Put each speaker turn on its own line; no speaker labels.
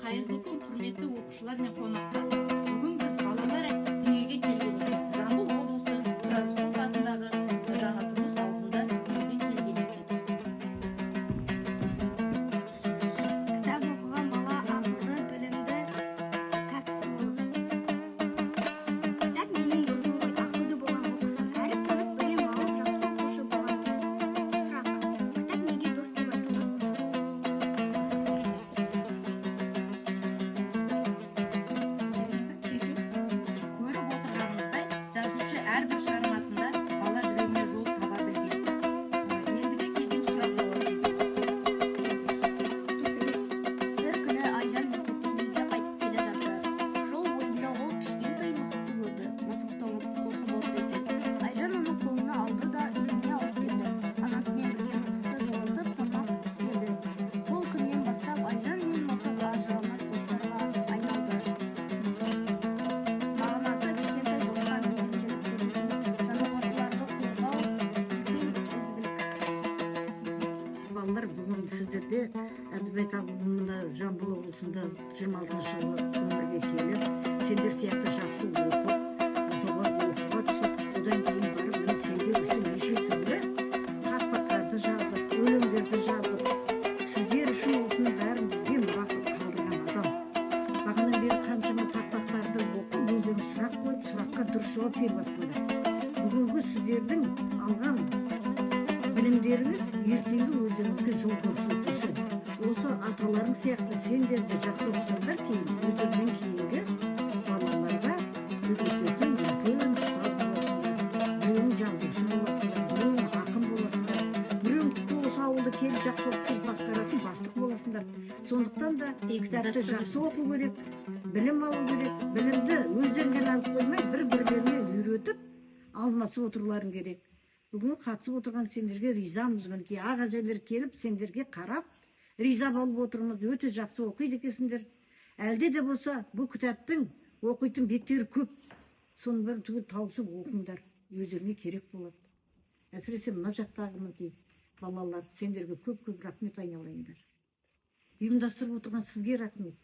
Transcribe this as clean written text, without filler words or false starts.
Қайырлы күн, құрметті оқушылар мен қонақтар. Бүгін біз балалар дүниеге келген екен. Жамбыл облысы Рысқұлов атындағы Жаңатұрмыс ауылында дүниеге келген екен.
Кітап оқыған бала ақылды, білімді, тәртіпті болады. Кітап менің досым ғой, ақылды болам оқысам, әрі танып білім алып жақсы оқушы боламын. Сұрақ: кітап неге дос деп айтылады?
Көріп отырғанымыздай, жазушы әрбір шығармасында бала жүрегіне жол таба білген. Ендігі кезең сұрақ-жауап кезеңі.
Бір күні Айжан мектептен үйге қайтып келе жатты. Жол бойында ол кішкентай мысықты көрді. Мысық тоңып қорқып отыр екен. Айжан оны қолына алды да үйіне алып келді. Анасымен бірге мысықты жылытып тамақ берді. Сол күннен бастап Айжан мен мысық ажырамас достарға айналды. Мағынасы: кішкентай досқа мейірімділік көрсету, жануарларды қорғау үлкен ізгілік.
Балалар, бүгін сіздерде әдебиет мына Жамбыл облысында 26 жылы өмірге келіп, сендер сияқты жақсы оқып, жоғары оқуға түсіп, одан кейін барып, мен сендер үшін неше түрлі тақпақтарды жазып, өлеңдерді жазып, сіздер үшін осының бәрін бізге мұра қалдырған адам. Бағанадан бері қаншама тақпақтарды оқып, өздерің сұрақ қойып, сұраққа дұрыс жауап беріп жатсыңдар. Бүгінгі сіздердің алған білімдеріңіз ертеңгі өздеріңізге жол көрсетуші. Осы аталарың сияқты сендер де жақсы оқысаңдар, кейін өздерінен кейінгі балаларға үйрететін үлкен ұстаз боласыңдар. Біреуің жазушы боласыңдар, біреуің ақын боласыңдар, біреуің тіпті осы ауылда келіп жақсы оқып басқаратын бастық боласыңдар. Сондықтан да кітапты жақсы оқу керек, білім алу керек, білімді өздеріңнен алып қоймай, бір-бірлеріне үйретіп алмасып отыруларың керек. Бүгін қатысып отырған сендерге ризамыз. Мінекей аға әжелер келіп, сендерге қарап, риза болып отырмыз. Өте жақсы оқиды екенсіңдер. Әлде де болса, бұл кітаптың оқитын беттері көп. Соның бәрін түгел тауысып оқыңдар. Өздеріңе керек болады. Әсіресе мына жақтағы мінекей балалар, сендерге көп-көп рахмет айналайындар. Ұйымдастырып отырған сізге рахмет.